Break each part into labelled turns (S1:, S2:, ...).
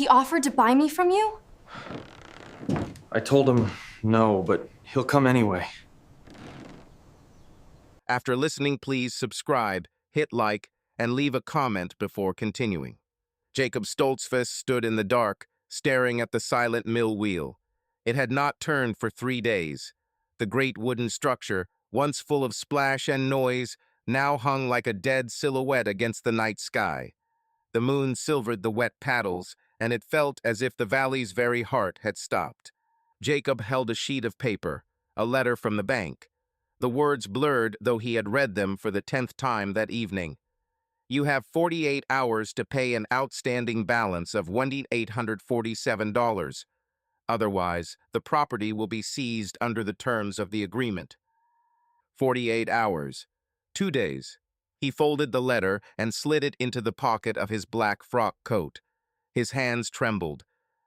S1: He offered to buy me from you?
S2: I told him no, but he'll come anyway.
S3: After listening, please subscribe, hit like, and leave a comment before continuing. Jacob Stoltzfus stood in the dark, staring at the silent mill wheel. It had not turned for 3 days. The great wooden structure, once full of splash and noise, now hung like a dead silhouette against the night sky. The moon silvered the wet paddles, and it felt as if the valley's very heart had stopped. Jacob held a sheet of paper, a letter from the bank. The words blurred, though he had read them for the 10th time that evening. You have 48 hours to pay an outstanding balance of $1,847. Otherwise, the property will be seized under the terms of the agreement. 48 hours. 2 days. He folded the letter and slid it into the pocket of his black frock coat. His hands trembled.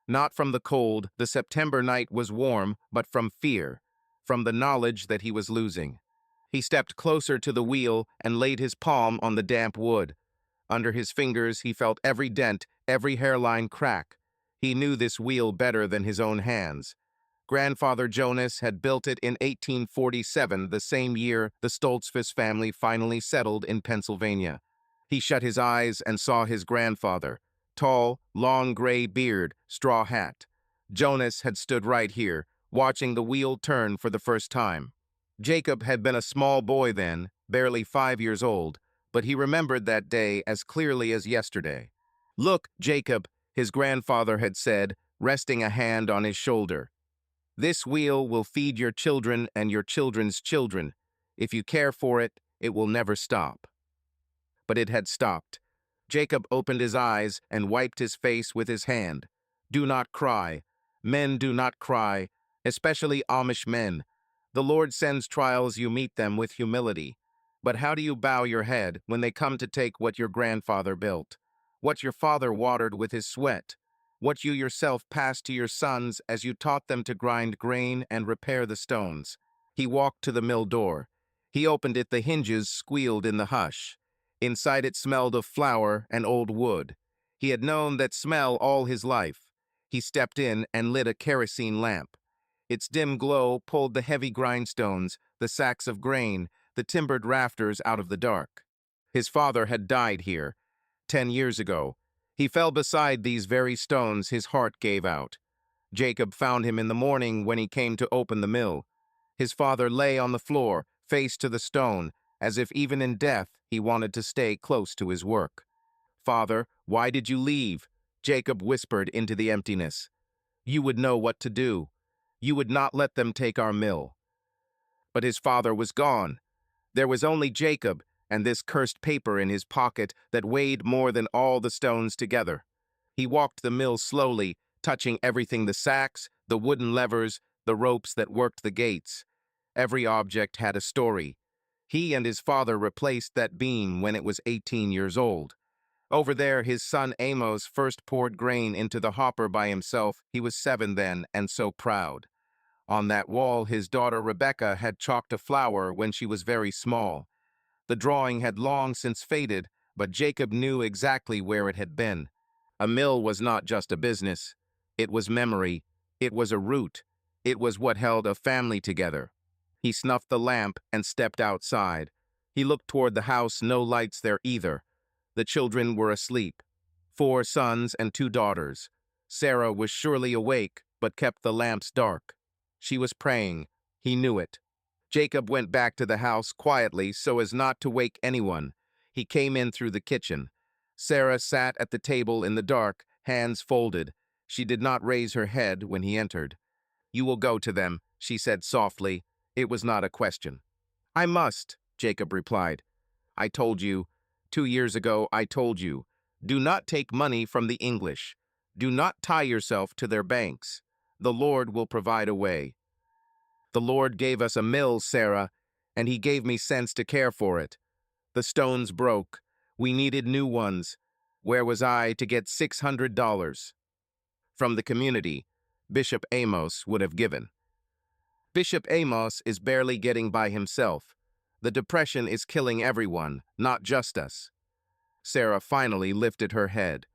S3: Not from the cold, the September night was warm, but from fear, from the knowledge that he was losing. He stepped closer to the wheel and laid his palm on the damp wood. Under his fingers, he felt every dent, every hairline crack. He knew this wheel better than his own hands. Grandfather Jonas had built it in 1847, the same year the Stoltzfus family finally settled in Pennsylvania. He shut his eyes and saw his grandfather. Tall, long gray beard, straw hat. Jonas had stood right here, watching the wheel turn for the first time. Jacob had been a small boy then, barely 5 years old, but he remembered that day as clearly as yesterday. "Look, Jacob," his grandfather had said, resting a hand on his shoulder. "This wheel will feed your children and your children's children. If you care for it, it will never stop." But it had stopped. Jacob opened his eyes and wiped his face with his hand. Do not cry. Men do not cry, especially Amish men. The Lord sends trials, you meet them with humility. But how do you bow your head when they come to take what your grandfather built, what your father watered with his sweat, what you yourself passed to your sons as you taught them to grind grain and repair the stones? He walked to the mill door. He opened it, the hinges squealed in the hush. Inside it smelled of flour and old wood. He had known that smell all his life. He stepped in and lit a kerosene lamp. Its dim glow pulled the heavy grindstones, the sacks of grain, the timbered rafters out of the dark. His father had died here 10 years ago. He fell beside these very stones. His heart gave out. Jacob found him in the morning when he came to open the mill. His father lay on the floor, face to the stone, as if even in death he wanted to stay close to his work. "Father, why did you leave?" Jacob whispered into the emptiness. "You would know what to do. You would not let them take our mill." But his father was gone. There was only Jacob and this cursed paper in his pocket that weighed more than all the stones together. He walked the mill slowly, touching everything: the sacks, the wooden levers, the ropes that worked the gates. Every object had a story. He and his father replaced that beam when it was 18 years old. Over there, his son Amos first poured grain into the hopper by himself. He was 7 then, and so proud. On that wall, his daughter Rebecca had chalked a flower when she was very small. The drawing had long since faded, but Jacob knew exactly where it had been. A mill was not just a business. It was memory. It was a root. It was what held a family together. He snuffed the lamp and stepped outside. He looked toward the house, no lights there either. The children were asleep. 4 sons and 2 daughters. Sarah was surely awake, but kept the lamps dark. She was praying. He knew it. Jacob went back to the house quietly so as not to wake anyone. He came in through the kitchen. Sarah sat at the table in the dark, hands folded. She did not raise her head when he entered. "You will go to them," she said softly. It was not a question. "I must," Jacob replied. "I told you. 2 years ago I told you. Do not take money from the English. Do not tie yourself to their banks. The Lord will provide a way." "The Lord gave us a mill, Sarah, and he gave me sense to care for it. The stones broke. We needed new ones. Where was I to get $600? From the community, Bishop Amos would have given. Bishop Amos is barely getting by himself. The depression is killing everyone, not just us." Sarah finally lifted her head.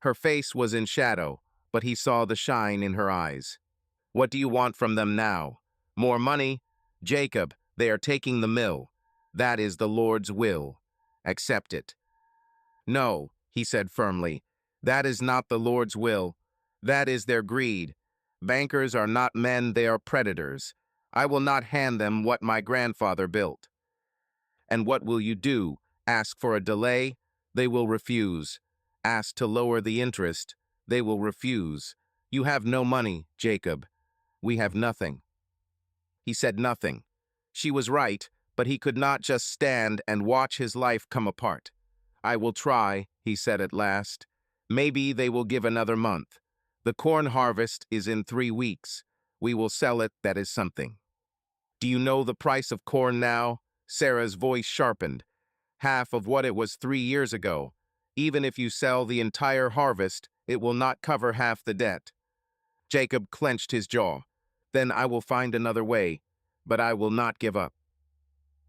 S3: Her face was in shadow. but he saw the shine in her eyes. What do you want from them now? More money? Jacob, they are taking the mill. That is the Lord's will. Accept it. No, he said firmly. That is not the Lord's will. That is their greed. Bankers are not men, they are predators. I will not hand them what my grandfather built. And what will you do? Ask for a delay? They will refuse. Ask to lower the interest? They will refuse. You have no money, Jacob. We have nothing. He said nothing. She was right, but he could not just stand and watch his life come apart. I will try, he said at last. Maybe they will give another month. The corn harvest is in 3 weeks. We will sell it, that is something. Do you know the price of corn now? Sarah's voice sharpened. Half of what it was 3 years ago. Even if you sell the entire harvest, it will not cover half the debt. Jacob clenched his jaw. Then I will find another way, but I will not give up.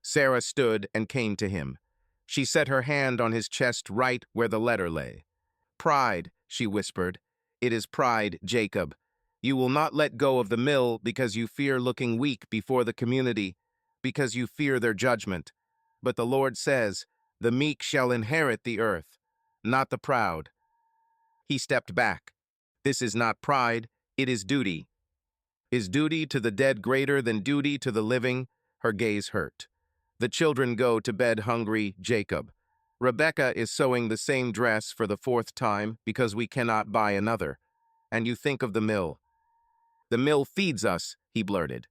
S3: Sarah stood and came to him. She set her hand on his chest right where the letter lay. Pride, she whispered. It is pride, Jacob. You will not let go of the mill because you fear looking weak before the community, because you fear their judgment. But the Lord says, the meek shall inherit the earth, not the proud. He stepped back. This is not pride, it is duty. Is duty to the dead greater than duty to the living? Her gaze hurt. The children go to bed hungry, Jacob. Rebecca is sewing the same dress for the 4th time because we cannot buy another. And you think of the mill. The mill feeds us, he blurted.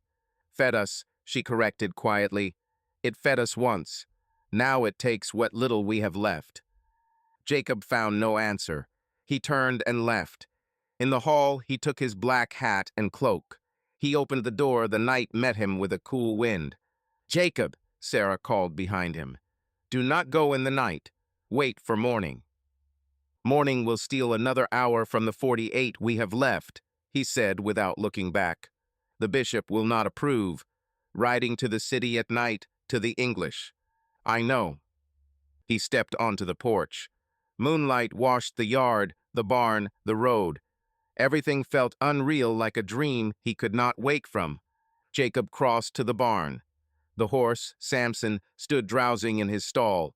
S3: Fed us, she corrected quietly. It fed us once. Now it takes what little we have left. Jacob found no answer. He turned and left. In the hall, he took his black hat and cloak. He opened the door. The night met him with a cool wind. Jacob, Sarah called behind him. Do not go in the night. Wait for morning. Morning will steal another hour from the 48 we have left, he said without looking back. The bishop will not approve. Riding to the city at night, to the English. I know. He stepped onto the porch. Moonlight washed the yard, the barn, the road. Everything felt unreal, like a dream he could not wake from. Jacob crossed to the barn. The horse, Samson, stood drowsing in his stall.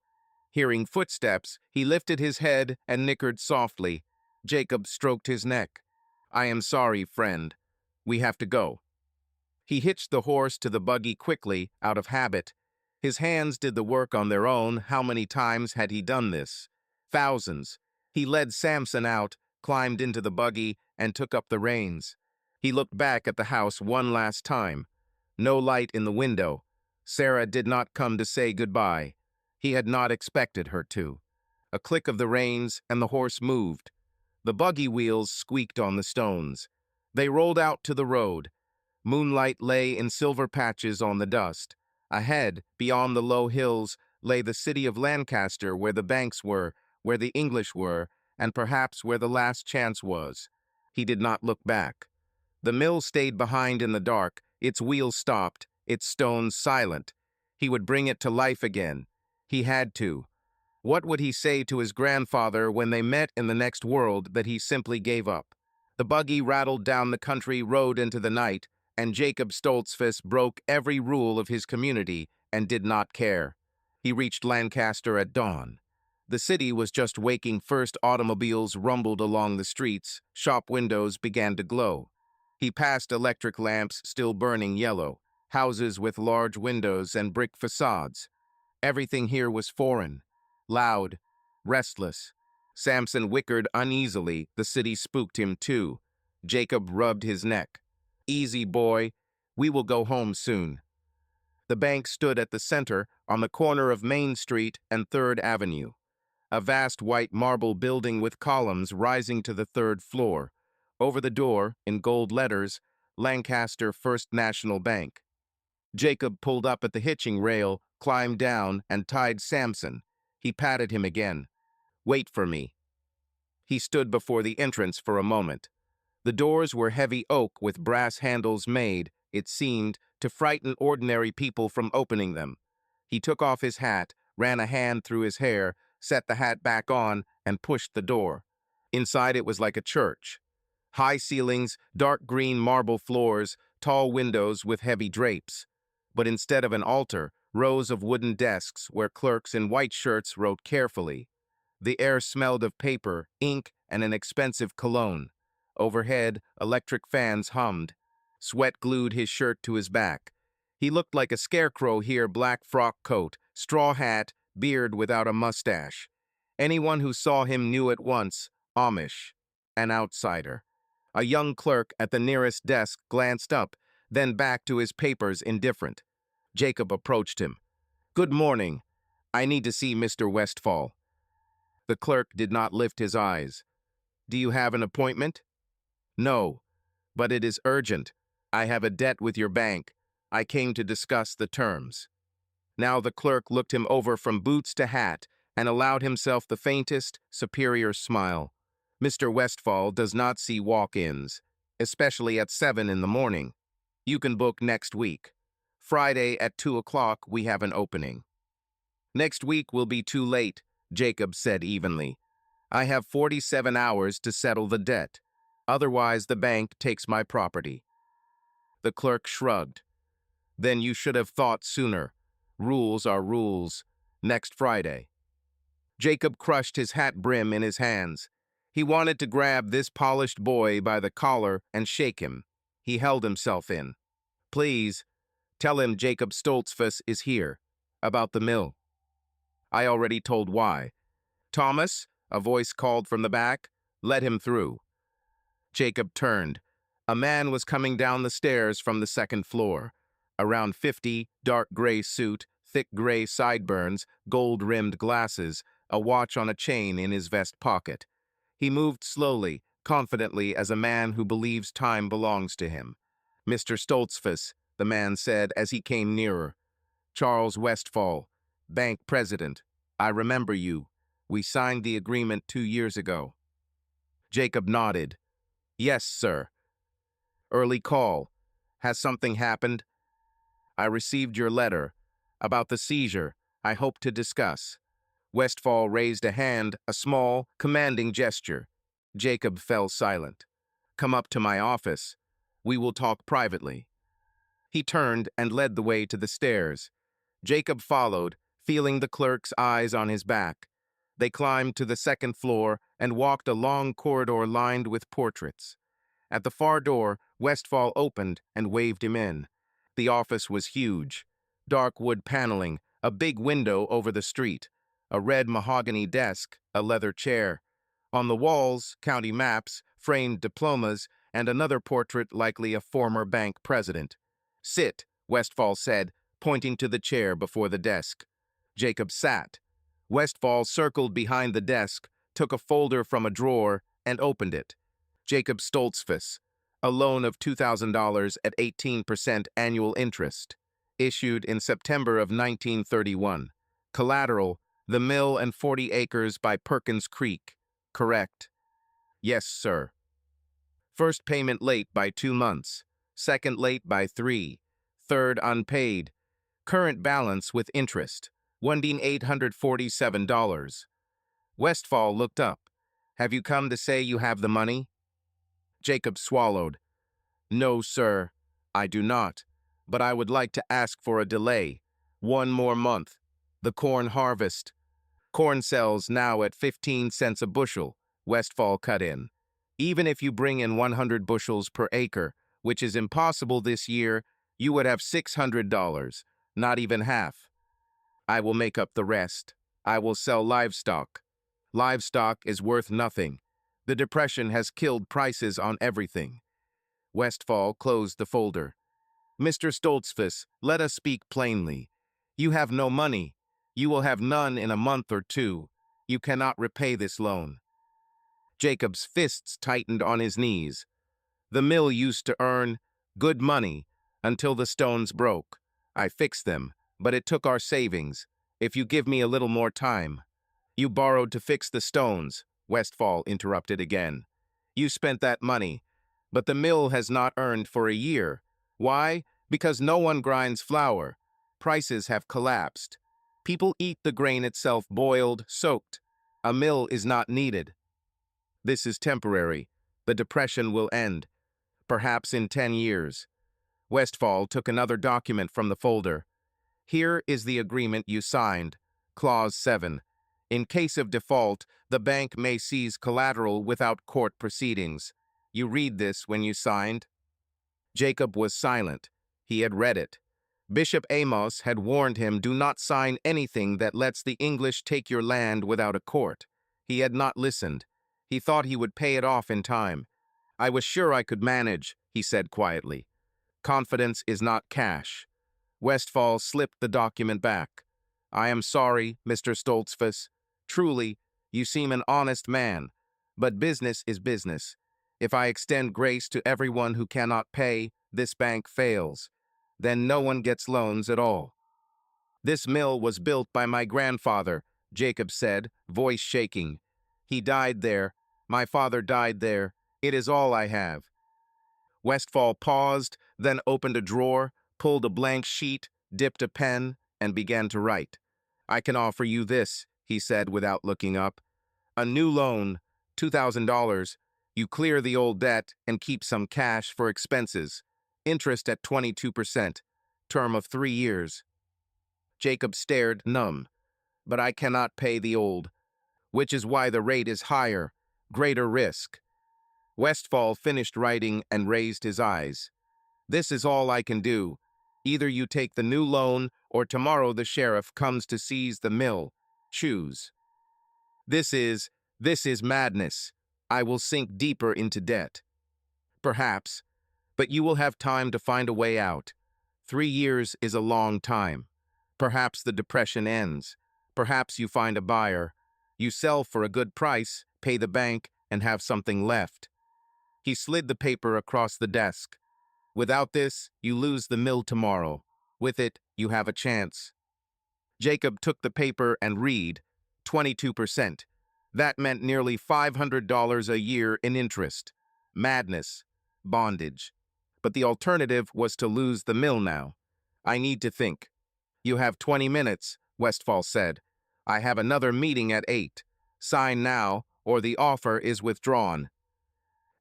S3: Hearing footsteps, he lifted his head and nickered softly. Jacob stroked his neck. I am sorry, friend. We have to go. He hitched the horse to the buggy quickly, out of habit. His hands did the work on their own. How many times had he done this? Thousands. He led Samson out, climbed into the buggy, and took up the reins. He looked back at the house one last time. No light in the window. Sarah did not come to say goodbye. He had not expected her to. A click of the reins, and the horse moved. The buggy wheels squeaked on the stones. They rolled out to the road. Moonlight lay in silver patches on the dust. Ahead, beyond the low hills, lay the city of Lancaster, where the banks were, where the English were, and perhaps where the last chance was. He did not look back. The mill stayed behind in the dark, its wheels stopped, its stones silent. He would bring it to life again. He had to. What would he say to his grandfather when they met in the next world that he simply gave up? The buggy rattled down the country road into the night, and Jacob Stoltzfus broke every rule of his community and did not care. He reached Lancaster at dawn. The city was just waking. First automobiles rumbled along the streets. Shop windows began to glow. He passed electric lamps still burning yellow, houses with large windows and brick facades. Everything here was foreign, loud, restless. Samson whickered uneasily. The city spooked him too. Jacob rubbed his neck. Easy, boy. We will go home soon. The bank stood at the center, on the corner of Main Street and 3rd Avenue. A vast white marble building with columns rising to the 3rd floor. Over the door, in gold letters, Lancaster First National Bank. Jacob pulled up at the hitching rail, climbed down, and tied Samson. He patted him again. Wait for me. He stood before the entrance for a moment. The doors were heavy oak with brass handles made, it seemed, to frighten ordinary people from opening them. He took off his hat, ran a hand through his hair, set the hat back on, and pushed the door. Inside it was like a church. High ceilings, dark green marble floors, tall windows with heavy drapes. But instead of an altar, rows of wooden desks where clerks in white shirts wrote carefully. The air smelled of paper, ink, and an expensive cologne. Overhead, electric fans hummed. Sweat glued his shirt to his back. He looked like a scarecrow here, black frock coat, straw hat, beard without a mustache. Anyone who saw him knew at once, Amish, an outsider. A young clerk at the nearest desk glanced up, then back to his papers indifferent. Jacob approached him. "Good morning. I need to see Mr. Westfall." The clerk did not lift his eyes. "Do you have an appointment?" "No, but it is urgent. I have a debt with your bank. I came to discuss the terms." Now the clerk looked him over from boots to hat and allowed himself the faintest, superior smile. "Mr. Westfall does not see walk-ins, especially at 7 in the morning. You can book next week. Friday at 2 o'clock we have an opening." "Next week will be too late," Jacob said evenly. "I have 47 hours to settle the debt. Otherwise the bank takes my property." The clerk shrugged. "Then you should have thought sooner. Rules are rules. Next Friday." Jacob crushed his hat brim in his hands. He wanted to grab this polished boy by the collar and shake him. He held himself in. "Please, tell him Jacob Stoltzfus is here. About the mill." "I already told why." "Thomas," a voice called from the back, "let him through." Jacob turned. A man was coming down the stairs from the second floor. Around 50, dark gray suit, thick gray sideburns, gold-rimmed glasses, a watch on a chain in his vest pocket. He moved slowly, confidently as a man who believes time belongs to him. "Mr. Stoltzfus," the man said as he came nearer. "Charles Westfall, bank president. I remember you. We signed the agreement 2 years ago." Jacob nodded. "Yes, sir." "Early call. Has something happened?" "I received your letter. About the seizure, I hope to discuss." Westfall raised a hand, a small, commanding gesture. Jacob fell silent. "Come up to my office. We will talk privately." He turned and led the way to the stairs. Jacob followed, feeling the clerk's eyes on his back. They climbed to the second floor and walked a long corridor lined with portraits. At the far door, Westfall opened and waved him in. The office was huge. Dark wood paneling, a big window over the street, a red mahogany desk, a leather chair. On the walls, county maps, framed diplomas, and another portrait likely a former bank president. "Sit," Westfall said, pointing to the chair before the desk. Jacob sat. Westfall circled behind the desk, took a folder from a drawer, and opened it. Jacob Stoltzfus, a loan of $2,000 at 18% annual interest, issued in September of 1931. Collateral, the mill and 40 acres by Perkins Creek. Correct? "Yes, sir." "First payment late by 2 months, second late by 3, third unpaid. Current balance with interest, $1,847. Westfall looked up. "Have you come to say you have the money?" Jacob swallowed. "No, sir, I do not, but I would like to ask for a delay. 1 more month. The corn harvest." "Corn sells now at 15 cents a bushel," Westfall cut in. "Even if you bring in 100 bushels per acre, which is impossible this year, you would have $600, not even half. I will make up the rest. I will sell livestock. Livestock is worth nothing. The Depression has killed prices on everything." Westfall closed the folder. "Mr. Stoltzfus, let us speak plainly. You have no money. You will have none in a month or 2. You cannot repay this loan." Jacob's fists tightened on his knees. "The mill used to earn good money until the stones broke. I fixed them, but it took our savings. If you give me a little more time." "You borrowed to fix the stones," Westfall interrupted again. "You spent that money, but the mill has not earned for a year. Why? Because no one grinds flour. Prices have collapsed. People eat the grain itself boiled, soaked. A mill is not needed." "This is temporary. The depression will end, perhaps in 10 years. Westfall took another document from the folder. Here is the agreement you signed. Clause 7. In case of default, the bank may seize collateral without court proceedings. You read this when you signed? Jacob was silent. He had read it. Bishop Amos had warned him, do not sign anything that lets the English take your land without a court. He had not listened. He thought he would pay it off in time. I was sure I could manage, he said quietly. Confidence is not cash. Westfall slipped the document back. I am sorry, Mr. Stoltzfus. Truly, you seem an honest man. But business is business. If I extend grace to everyone who cannot pay, this bank fails. Then no one gets loans at all. This mill was built by my grandfather, Jacob said, voice shaking. He died there. My father died there. It is all I have. Westfall paused, then opened a drawer, pulled a blank sheet, dipped a pen, and began to write. I can offer you this, he said without looking up. A new loan, $2,000. You clear the old debt and keep some cash for expenses. Interest at 22%. Term of 3 years. Jacob stared, numb. But I cannot pay the old, which is why the rate is higher, greater risk. Westfall finished writing and raised his eyes. This is all I can do. Either you take the new loan, or tomorrow the sheriff comes to seize the mill. Choose. This is madness. I will sink deeper into debt. Perhaps, but you will have time to find a way out. 3 years is a long time. Perhaps the depression ends. Perhaps you find a buyer. You sell for a good price, pay the bank, and have something left. He slid the paper across the desk. Without this, you lose the mill tomorrow. With it, you have a chance. Jacob took the paper and read, 22%. That meant nearly $500 a year in interest. Madness. Bondage. But the alternative was to lose the mill now. I need to think. You have 20 minutes, Westfall said. I have another meeting at 8. Sign now, or the offer is withdrawn.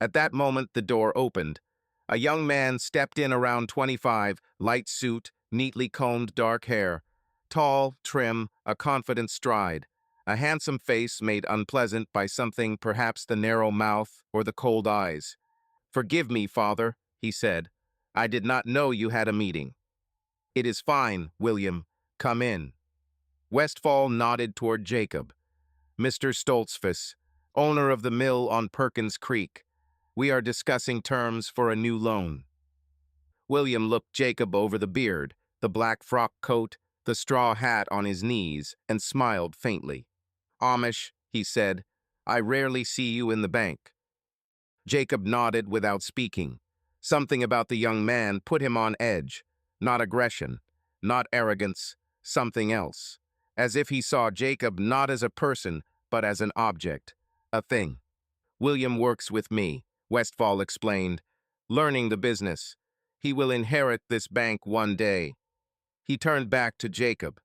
S3: At that moment, the door opened. A young man stepped in around 25, light suit, neatly combed dark hair. Tall, trim, a confident stride. A handsome face made unpleasant by something, perhaps the narrow mouth or the cold eyes. Forgive me, father, he said. I did not know you had a meeting. It is fine, William. Come in. Westfall nodded toward Jacob. Mr. Stoltzfus, owner of the mill on Perkins Creek. We are discussing terms for a new loan. William looked Jacob over the beard, the black frock coat, the straw hat on his knees, and smiled faintly. Amish, he said, I rarely see you in the bank. Jacob nodded without speaking. Something about the young man put him on edge. Not aggression, not arrogance, something else. As if he saw Jacob not as a person, but as an object, a thing. William works with me, Westfall explained, learning the business. He will inherit this bank one day. He turned back to Jacob.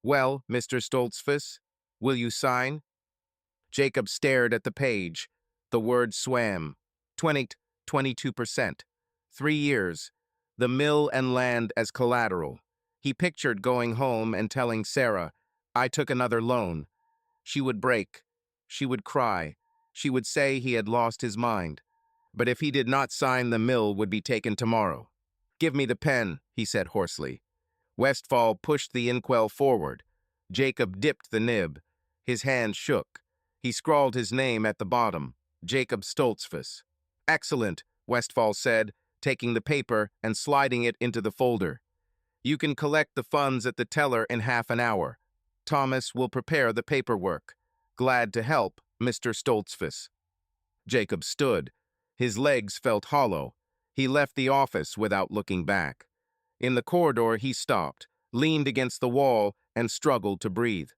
S3: Well, Mr. Stoltzfus, will you sign? Jacob stared at the page. The word swam. 22%. 3 years. The mill and land as collateral. He pictured going home and telling Sarah, I took another loan. She would break. She would cry. She would say he had lost his mind. But if he did not sign, the mill would be taken tomorrow. Give me the pen, he said hoarsely. Westfall pushed the inkwell forward. Jacob dipped the nib. His hand shook. He scrawled his name at the bottom, Jacob Stoltzfus. Excellent, Westfall said, taking the paper and sliding it into the folder. You can collect the funds at the teller in half an hour. Thomas will prepare the paperwork. Glad to help, Mr. Stoltzfus. Jacob stood. His legs felt hollow. He left the office without looking back. In the corridor, he stopped, leaned against the wall, and struggled to breathe.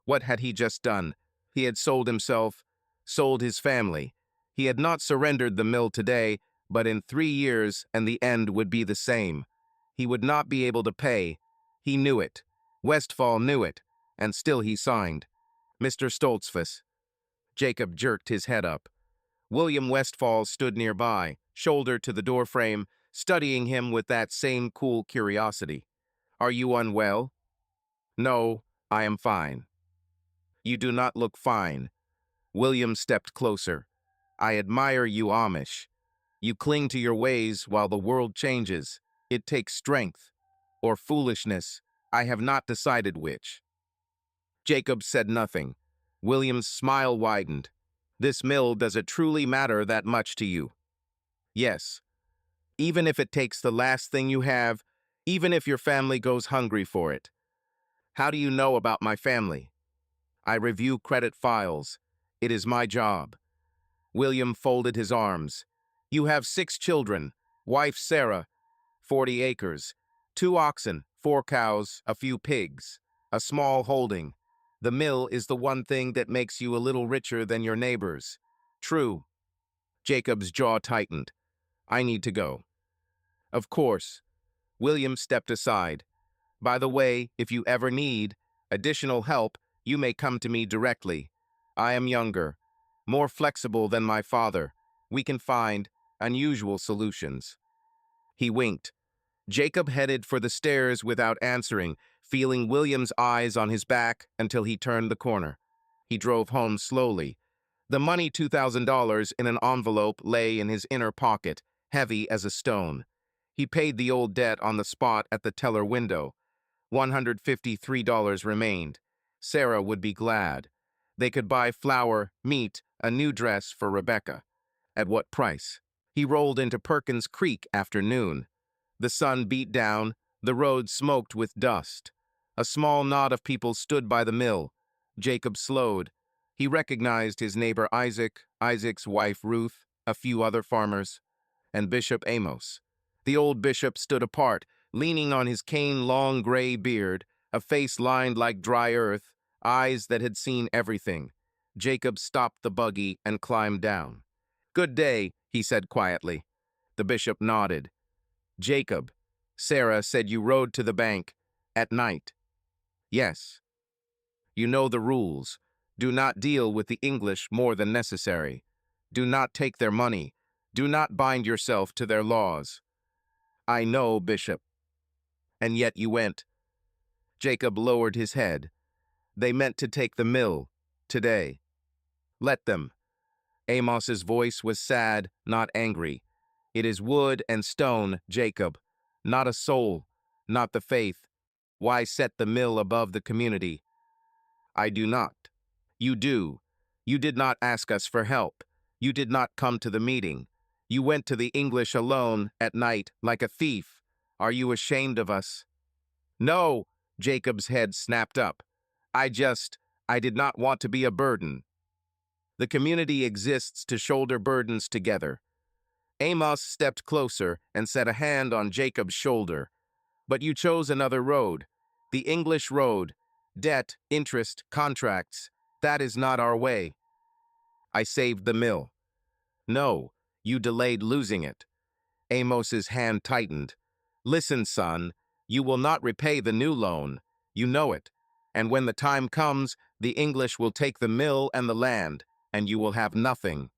S3: What had he just done? He had sold himself, sold his family. He had not surrendered the mill today, but in 3 years, and the end would be the same. He would not be able to pay. He knew it. Westfall knew it, and still he signed. Mr. Stoltzfus. Jacob jerked his head up. William Westfall stood nearby, shoulder to the doorframe, studying him with that same cool curiosity. "Are you unwell?" "No, I am fine." "You do not look fine." William stepped closer. "I admire you, Amish. You cling to your ways while the world changes. It takes strength. Or foolishness. I have not decided which." Jacob said nothing. William's smile widened. "This mill, does it truly matter that much to you?" "Yes. Even if it takes the last thing you have, even if your family goes hungry for it." "How do you know about my family?" "I review credit files. It is my job." William folded his arms. "You have 6 children, wife Sarah, 40 acres, 2 oxen, 4 cows, a few pigs, a small holding. The mill is the one thing that makes you a little richer than your neighbors." "True." Jacob's jaw tightened. "I need to go." "Of course." William stepped aside. "By the way, if you ever need additional help, you may come to me directly. I am younger, more flexible than my father. We can find unusual solutions." He winked. Jacob headed for the stairs without answering, feeling William's eyes on his back until he turned the corner. He drove home slowly. The money, $2,000 in an envelope, lay in his inner pocket, heavy as a stone. He paid the old debt on the spot at the teller window. $153 remained. Sarah would be glad. They could buy flour, meat, a new dress for Rebecca. At what price? He rolled into Perkins Creek after noon. The sun beat down, the road smoked with dust. A small knot of people stood by the mill. Jacob slowed. He recognized his neighbor Isaac, Isaac's wife Ruth, a few other farmers, and Bishop Amos. The old bishop stood apart, leaning on his cane long gray beard, a face lined like dry earth, eyes that had seen everything. Jacob stopped the buggy and climbed down. "Good day," he said quietly. The bishop nodded. "Jacob, Sarah said you rode to the bank at night." "Yes." "You know the rules. Do not deal with the English more than necessary. Do not take their money. Do not bind yourself to their laws." "I know, Bishop." "And yet you went." Jacob lowered his head. "They meant to take the mill today." "Let them." Amos's voice was sad, not angry. "It is wood and stone, Jacob, not a soul, not the faith. Why set the mill above the community?" "I do not." "You do. You did not ask us for help. You did not come to the meeting. You went to the English alone at night like a thief. Are you ashamed of us?" "No," Jacob's head snapped up. I did not want to be a burden." The community exists to shoulder burdens together." Amos stepped closer and set a hand on Jacob's shoulder. "But you chose another road. The English road. Debt, interest, contracts. That is not our way." "I saved the mill." "No, you delayed losing it." Amos's hand tightened. "Listen, son, you will not repay the new loan. You know it. And when the time comes, the English will take the mill and the land, and you will have nothing.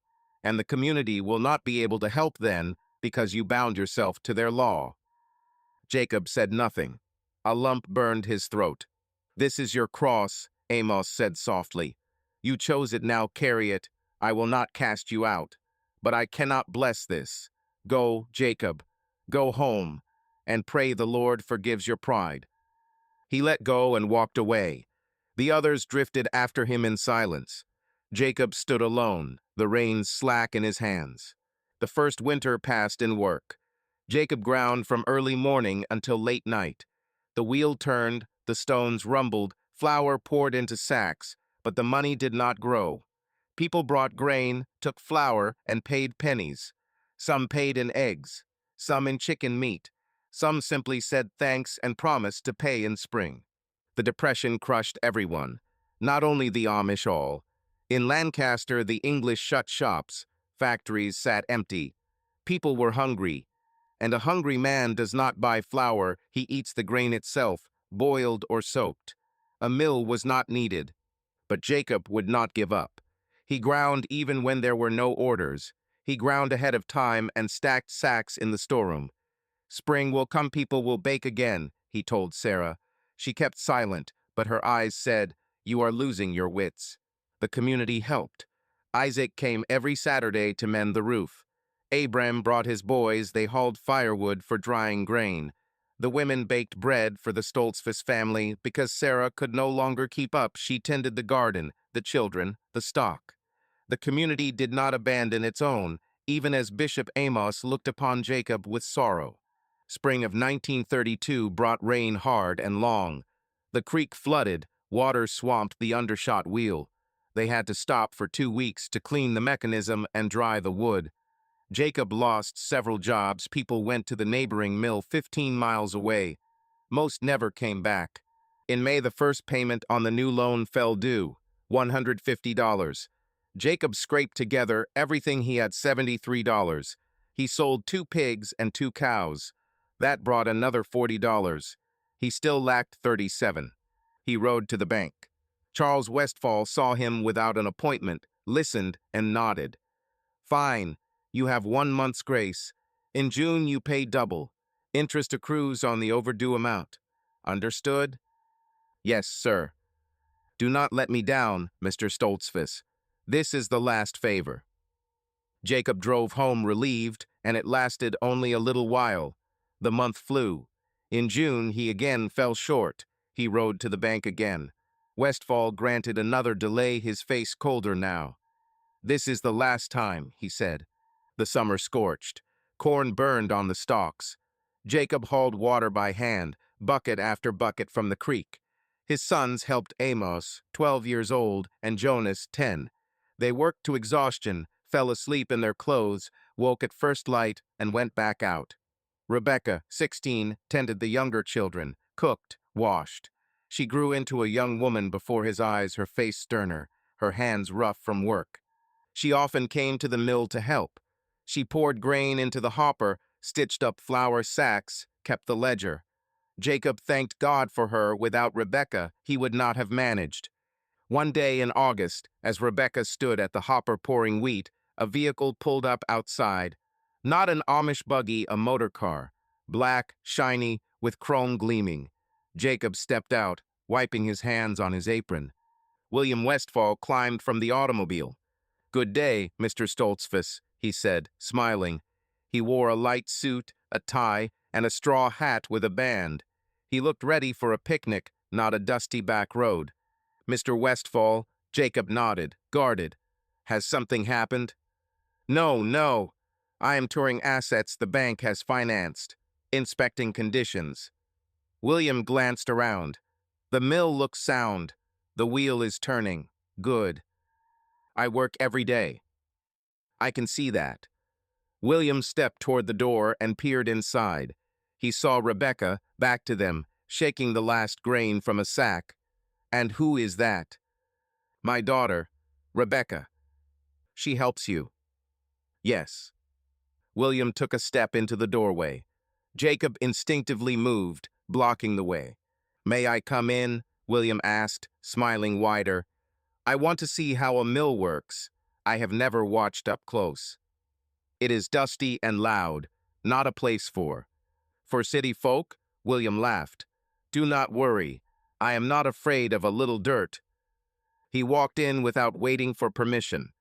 S3: And the community will not be able to help then because you bound yourself to their law." Jacob said nothing. A lump burned his throat. "This is your cross," Amos said softly. "You chose it, now carry it. I will not cast you out. But I cannot bless this. Go, Jacob. Go home, and pray the Lord forgives your pride." He let go and walked away. The others drifted after him in silence. Jacob stood alone, the reins slack in his hands. The first winter passed in work. Jacob ground from early morning until late night. The wheel turned, the stones rumbled, flour poured into sacks, but the money did not grow. People brought grain, took flour, and paid pennies. Some paid in eggs, some in chicken meat. Some simply said thanks and promised to pay in spring. The depression crushed everyone, not only the Amish all. In Lancaster, the English shut shops. Factories sat empty. People were hungry. And a hungry man does not buy flour, he eats the grain itself, boiled or soaked. A mill was not needed. But Jacob would not give up. He ground even when there were no orders. He ground ahead of time and stacked sacks in the storeroom. "Spring will come, people will bake again," he told Sarah. She kept silent, but her eyes said, "You are losing your wits." The community helped. Isaac came every Saturday to mend the roof. Abram brought his boys, they hauled firewood for drying grain. The women baked bread for the Stoltzfus family because Sarah could no longer keep up. She tended the garden, the children, the stock. The community did not abandon its own, even as Bishop Amos looked upon Jacob with sorrow. Spring of 1932 brought rain hard and long. The creek flooded, water swamped the undershot wheel. They had to stop for 2 weeks to clean the mechanism and dry the wood. Jacob lost several jobs. People went to the neighboring mill 15 miles away. Most never came back. In May, the first payment on the new loan fell due, $150. Jacob scraped together everything he had, $73. He sold 2 pigs and 2 cows. That brought another $40. He still lacked $37. He rode to the bank. Charles Westfall saw him without an appointment, listened, and nodded. "Fine. You have 1 month's grace. In June, you pay double. Interest accrues on the overdue amount. Understood?" "Yes, sir." "Do not let me down, Mr. Stoltzfus. This is the last favor." Jacob drove home relieved, and it lasted only a little while. The month flew. In June, he again fell short. He rode to the bank again. Westfall granted another delay, his face colder now. "This is the last time," he said. The summer scorched. Corn burned on the stalks. Jacob hauled water by hand, bucket after bucket from the creek. His sons helped Amos, 12 years old, and Jonas, 10. They worked to exhaustion, fell asleep in their clothes, woke at first light, and went back out. Rebecca, 16, tended the younger children, cooked, washed. She grew into a young woman before his eyes, her face sterner, her hands rough from work. She often came to the mill to help. She poured grain into the hopper, stitched up flour sacks, kept the ledger. Jacob thanked God for her. Without Rebecca, he would not have managed. One day in August, as Rebecca stood at the hopper pouring wheat, a vehicle pulled up outside. Not an Amish buggy, a motor car. Black, shiny, with chrome gleaming. Jacob stepped out, wiping his hands on his apron. William Westfall climbed from the automobile. "Good day, Mr. Stoltzfus," he said, smiling. He wore a light suit, a tie, and a straw hat with a band. He looked ready for a picnic, not a dusty back road. "Mr. Westfall," Jacob nodded, guarded. "Has something happened?" "No, no. I am touring assets the bank has financed, inspecting conditions." William glanced around. "The mill looks sound. The wheel is turning. Good. I work every day." "I can see that." William stepped toward the door and peered inside. He saw Rebecca, back to them, shaking the last grain from a sack. "And who is that?" "My daughter, Rebecca." "She helps you?" "Yes." William took a step into the doorway. Jacob instinctively moved, blocking the way. "May I come in?" William asked, smiling wider. "I want to see how a mill works. I have never watched up close." "It is dusty and loud, not a place for city folk," William laughed. "Do not worry. I am not afraid of a little dirt." He walked in without waiting for permission.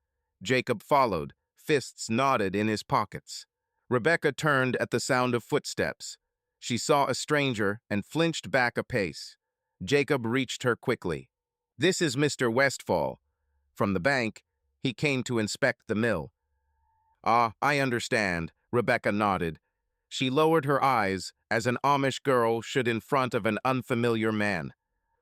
S3: Jacob followed, fists knotted in his pockets. Rebecca turned at the sound of footsteps. She saw a stranger and flinched back a pace. Jacob reached her quickly. "This is Mr. Westfall." From the bank, he came to inspect the mill. "Ah, I understand," Rebecca nodded. She lowered her eyes, as an Amish girl should in front of an unfamiliar man.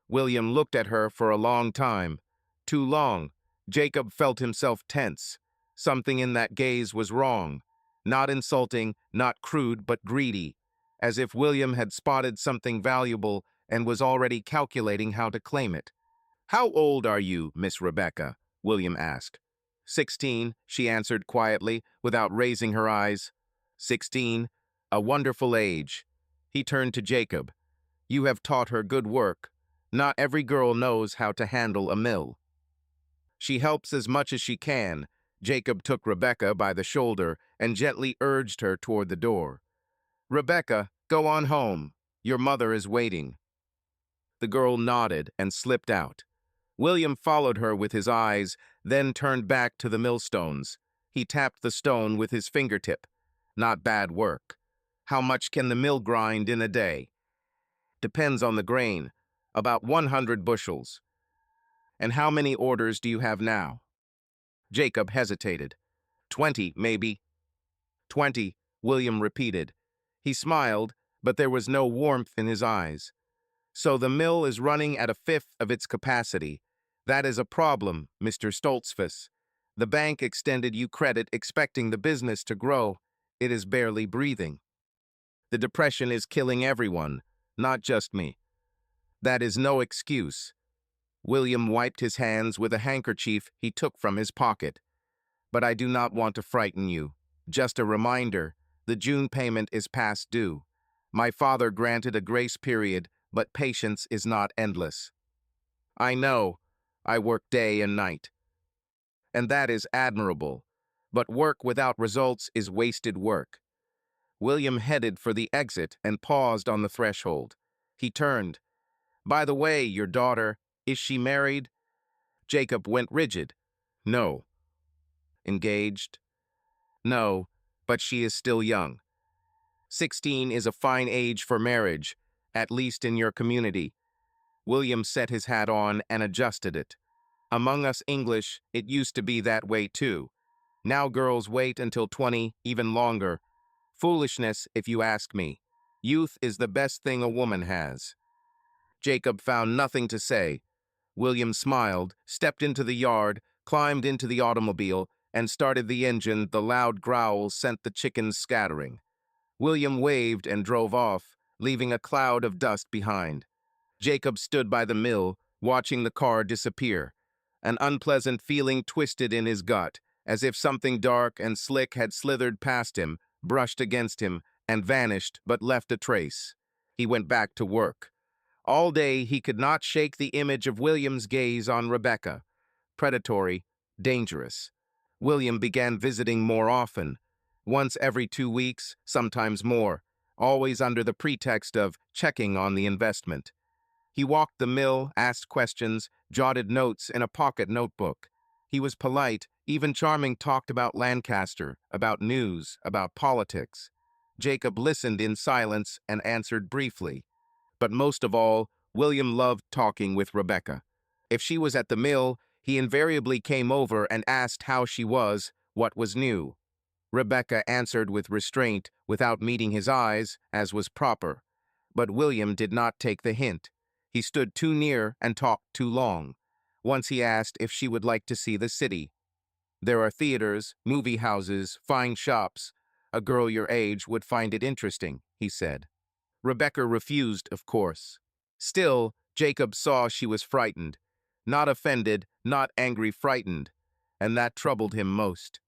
S3: William looked at her for a long time. Too long. Jacob felt himself tense. Something in that gaze was wrong. Not insulting, not crude, but greedy. As if William had spotted something valuable and was already calculating how to claim it. "How old are you, Miss Rebecca?" William asked. 16, she answered quietly, without raising her eyes. 16, a wonderful age. He turned to Jacob. "You have taught her good work. Not every girl knows how to handle a mill." She helps as much as she can. Jacob took Rebecca by the shoulder and gently urged her toward the door. Rebecca, go on home. Your mother is waiting. The girl nodded and slipped out. William followed her with his eyes, then turned back to the millstones. He tapped the stone with his fingertip. Not bad work. How much can the mill grind in a day? Depends on the grain. About 100 bushels. And how many orders do you have now? Jacob hesitated. 20, maybe. 20, William repeated. He smiled, but there was no warmth in his eyes. So the mill is running at a fifth of its capacity. That is a problem, Mr. Stoltzfus. The bank extended you credit expecting the business to grow. It is barely breathing. The depression is killing everyone, not just me. That is no excuse. William wiped his hands with a handkerchief he took from his pocket. But I do not want to frighten you. Just a reminder, the June payment is past due. My father granted a grace period, but patience is not endless. I know. I work day and night. And that is admirable. But work without results is wasted work. William headed for the exit and paused on the threshold. He turned. By the way, your daughter, is she married? Jacob went rigid. No. Engaged? No, but she is still young. 16 is a fine age for marriage, at least in your community. William set his hat on and adjusted it. Among us English, it used to be that way too. Now girls wait until 20, even longer. Foolishness, if you ask me. Youth is the best thing a woman has. Jacob found nothing to say. William smiled, stepped into the yard, climbed into the automobile, and started the engine. The loud growls sent the chickens scattering. William waved and drove off, leaving a cloud of dust behind. Jacob stood by the mill, watching the car disappear. An unpleasant feeling twisted in his gut, as if something dark and slick had slithered past him, brushed against him, and vanished but left a trace. He went back to work. All day he could not shake the image of William's gaze on Rebecca. Predatory, dangerous. William began visiting more often, once every 2 weeks, sometimes more, always under the pretext of checking on the investment. He walked the mill, asked questions, jotted notes in a pocket notebook. He was polite, even charming, talked about Lancaster, about news, about politics. Jacob listened in silence and answered briefly. But most of all, William loved talking with Rebecca. If she was at the mill, he invariably came over and asked how she was, what was new. Rebecca answered with restraint, without meeting his eyes, as was proper. But William did not take the hint. He stood too near and talked too long. Once he asked if she would like to see the city. There are theaters, movie houses, fine shops. A girl your age would find it interesting, he said. Rebecca refused, of course. Still, Jacob saw she was frightened. Not offended, not angry, frightened. And that troubled him most.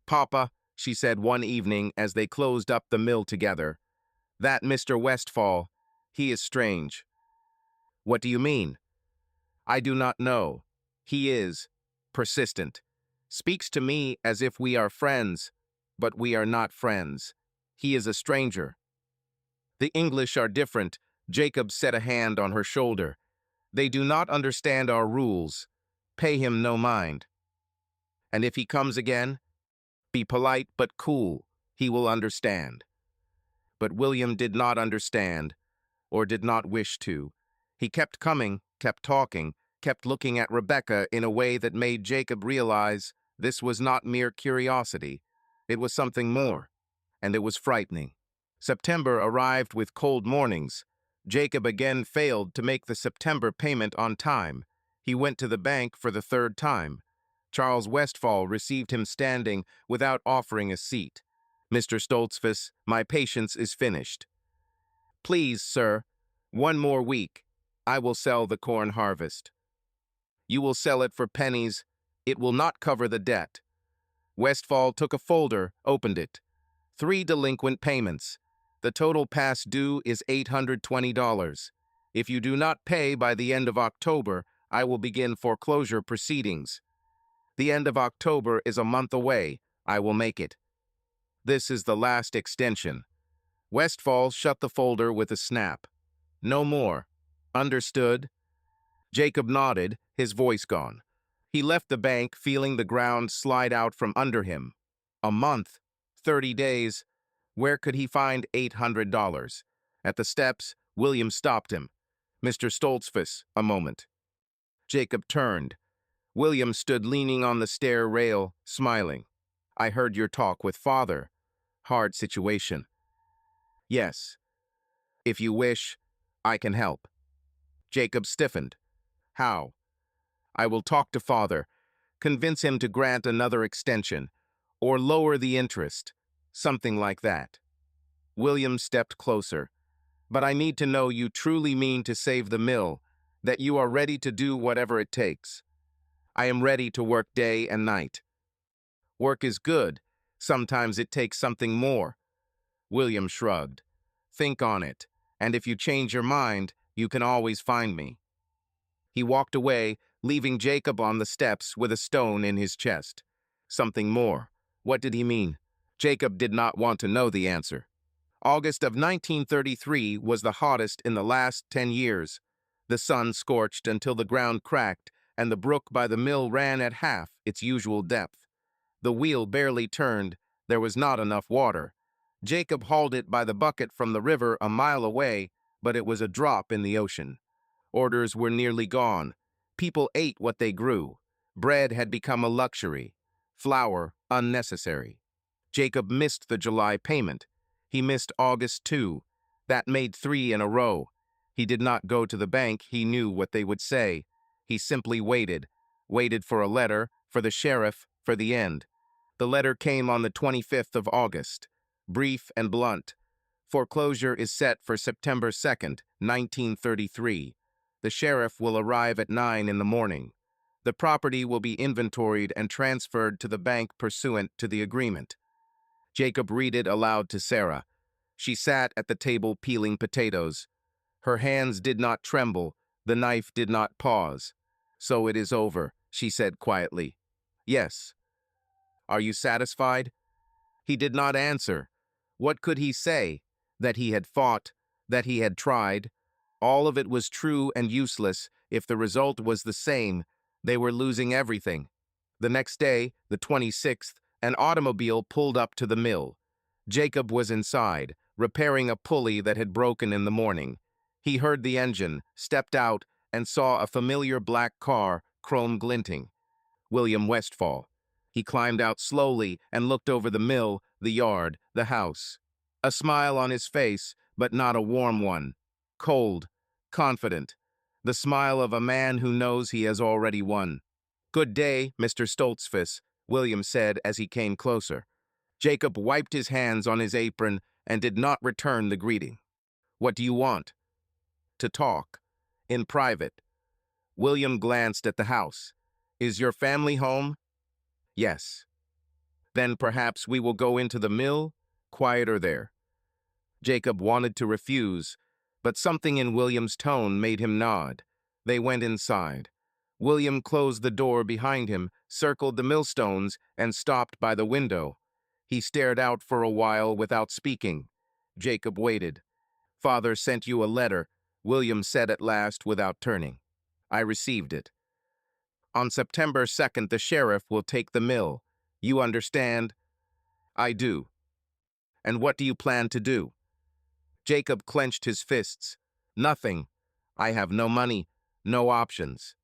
S3: Papa, she said one evening as they closed up the mill together, that Mr. Westfall, he is strange. What do you mean? I do not know. He is persistent. Speaks to me as if we are friends, but we are not friends. He is a stranger. The English are different. Jacob set a hand on her shoulder. They do not understand our rules. Pay him no mind. And if he comes again, be polite but cool. He will understand. But William did not understand, or did not wish to. He kept coming, kept talking, kept looking at Rebecca in a way that made Jacob realize this was not mere curiosity. It was something more, and it was frightening. September arrived with cold mornings. Jacob again failed to make the September payment on time. He went to the bank for the 3rd time. Charles Westfall received him standing without offering a seat. Mr. Stoltzfus, my patience is finished. Please, sir, 1 more week. I will sell the corn harvest. You will sell it for pennies. It will not cover the debt. Westfall took a folder, opened it. 3 delinquent payments. The total past due is $820. If you do not pay by the end of October, I will begin foreclosure proceedings. The end of October is a month away. I will make it. This is the last extension. Westfall shut the folder with a snap. No more. Understood? Jacob nodded, his voice gone. He left the bank, feeling the ground slide out from under him. A month, 30 days. Where could he find $800? At the steps, William stopped him. Mr. Stoltzfus, a moment. Jacob turned. William stood leaning on the stair rail, smiling. I heard your talk with father. Hard situation. Yes. If you wish, I can help. Jacob stiffened. How? I will talk to father, convince him to grant another extension, or lower the interest, something like that. William stepped closer. But I need to know you truly mean to save the mill, that you are ready to do whatever it takes. I am ready to work day and night. Work is good. Sometimes it takes something more. William shrugged. Think on it, and if you change your mind, you can always find me. He walked away, leaving Jacob on the steps with a stone in his chest. Something more. What did he mean? Jacob did not want to know the answer. August of 1933 was the hottest in the last 10 years. The sun scorched until the ground cracked, and the brook by the mill ran at half its usual depth. The wheel barely turned. There was not enough water. Jacob hauled it by the bucket from the river a mile away, but it was a drop in the ocean. Orders were nearly gone. People ate what they grew. Bread had become a luxury. Flour unnecessary. Jacob missed the July payment. He missed August too. That made 3 in a row. He did not go to the bank. He knew what they would say. He simply waited. Waited for a letter, for the sheriff, for the end. The letter came on the 25th of August. Brief and blunt. Foreclosure is set for September 2nd, 1933. The sheriff will arrive at 9 in the morning. The property will be inventoried and transferred to the bank pursuant to the agreement. Jacob read it aloud to Sarah. She sat at the table peeling potatoes. Her hands did not tremble. The knife did not pause. So it is over, she said quietly. Yes. Are you satisfied? He did not answer. What could he say? That he had fought, that he had tried. All of it was true and useless. If the result was the same, they were losing everything. The next day, the 26th, an automobile pulled up to the mill. Jacob was inside, repairing a pulley that had broken in the morning. He heard the engine, stepped out, and saw a familiar black car, chrome glinting. William Westfall. He climbed out slowly and looked over the mill, the yard, the house. A smile on his face, but not a warm one. Cold, confident. The smile of a man who knows he has already won. Good day, Mr. Stoltzfus, William said as he came closer. Jacob wiped his hands on his apron and did not return the greeting. What do you want? To talk. In private. William glanced at the house. Is your family home? Yes. Then perhaps we will go into the mill? Quieter there. Jacob wanted to refuse, but something in William's tone made him nod. They went inside. William closed the door behind him, circled the millstones, and stopped by the window. He stared out for a while without speaking. Jacob waited. Father sent you a letter, William said at last without turning. I received it. On September 2nd, the sheriff will take the mill. You understand? I do. And what do you plan to do? Jacob clenched his fists. Nothing. I have no money, no options.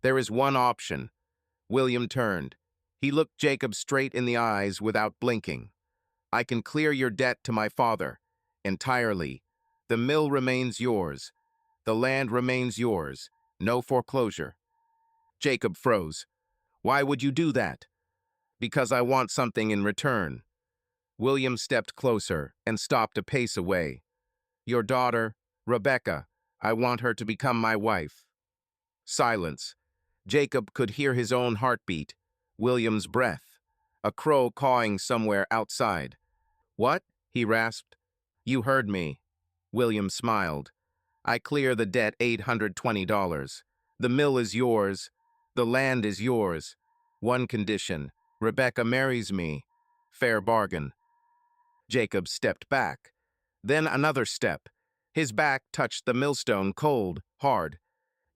S3: There is one option. William turned. He looked Jacob straight in the eyes without blinking. I can clear your debt to my father. Entirely. The mill remains yours. The land remains yours. No foreclosure. Jacob froze. Why would you do that? Because I want something in return. William stepped closer and stopped a pace away. Your daughter, Rebecca, I want her to become my wife. Silence. Jacob could hear his own heartbeat, William's breath, a crow cawing somewhere outside. What? He rasped. You heard me. William smiled. I clear the debt $820. The mill is yours. The land is yours. One condition, Rebecca marries me. Fair bargain. Jacob stepped back. Then another step. His back touched the millstone cold, hard.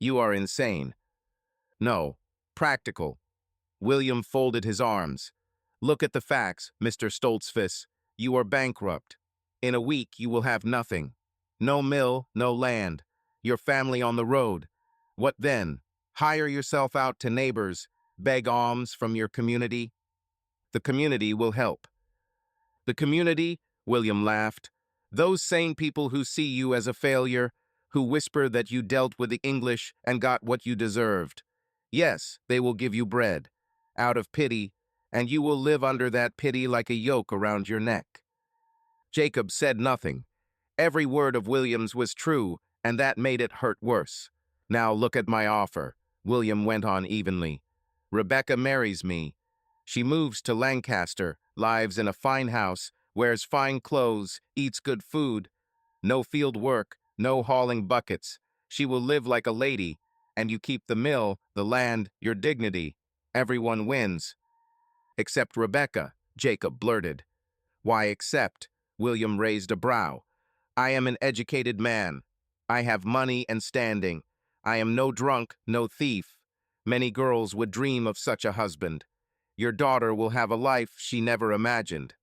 S3: You are insane. No. Practical. William folded his arms. Look at the facts, Mr. Stoltzfus. You are bankrupt. In a week you will have nothing. No mill, no land. Your family on the road. What then? Hire yourself out to neighbors. Beg alms from your community. The community will help. The community? William laughed. Those same people who see you as a failure, who whisper that you dealt with the English and got what you deserved. Yes, they will give you bread, out of pity, and you will live under that pity like a yoke around your neck. Jacob said nothing. Every word of William's was true, and that made it hurt worse. Now look at my offer, William went on evenly. Rebecca marries me. She moves to Lancaster, lives in a fine house, wears fine clothes, eats good food. No field work, no hauling buckets. She will live like a lady, and you keep the mill, the land, your dignity. Everyone wins. Except Rebecca, Jacob blurted. Why except? William raised a brow. I am an educated man. I have money and standing. I am no drunk, no thief. Many girls would dream of such a husband. Your daughter will have a life she never imagined.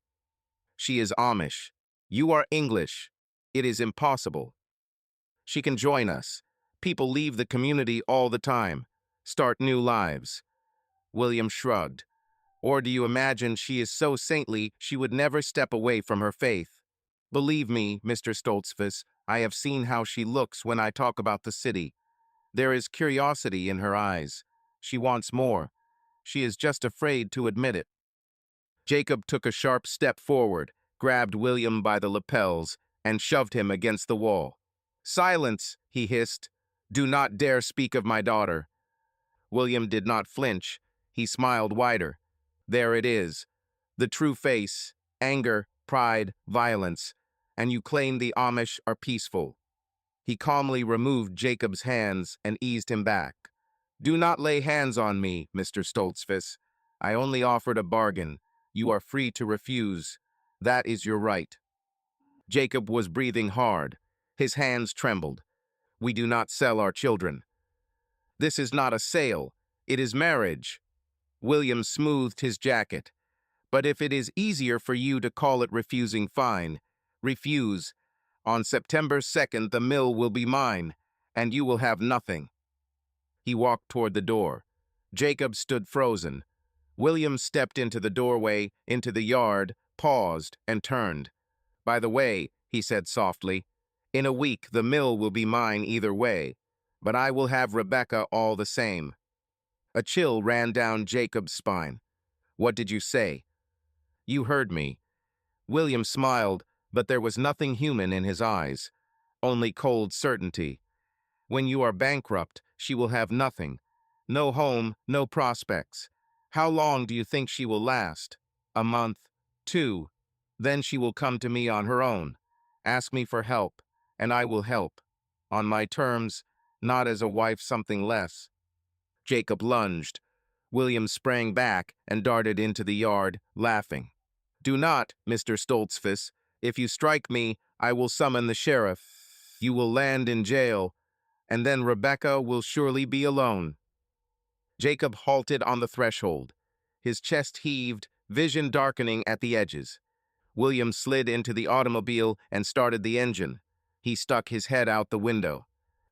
S3: She is Amish. You are English. It is impossible. She can join us. People leave the community all the time, start new lives. William shrugged. Or do you imagine she is so saintly she would never step away from her faith? Believe me, Mr. Stoltzfus, I have seen how she looks when I talk about the city. There is curiosity in her eyes. She wants more. She is just afraid to admit it. Jacob took a sharp step forward, grabbed William by the lapels, and shoved him against the wall. Silence, he hissed. Do not dare speak of my daughter. William did not flinch. He smiled wider. There it is. The true face, anger, pride, violence. And you claim the Amish are peaceful. He calmly removed Jacob's hands and eased him back. Do not lay hands on me, Mr. Stoltzfus. I only offered a bargain. You are free to refuse. That is your right. Jacob was breathing hard. His hands trembled. We do not sell our children. This is not a sale. It is marriage. William smoothed his jacket. But if it is easier for you to call it refusing, fine. Refuse. On September 2nd, the mill will be mine, and you will have nothing. He walked toward the door. Jacob stood frozen. William stepped into the doorway, into the yard, paused, and turned. By the way, he said softly, in a week the mill will be mine either way, but I will have Rebecca all the same. A chill ran down Jacob's spine. What did you say? You heard me. William smiled, but there was nothing human in his eyes, only cold certainty. When you are bankrupt, she will have nothing. No home, no prospects. How long do you think she will last? A month? 2. Then she will come to me on her own. Ask me for help, and I will help. On my terms, not as a wife something less. Jacob lunged. William sprang back and darted into the yard, laughing. Do not, Mr. Stoltzfus. If you strike me, I will summon the sheriff. You will land in jail, and then Rebecca will surely be alone. Jacob halted on the threshold. His chest heaved, vision darkening at the edges. William slid into the automobile and started the engine. He stuck his head out the window.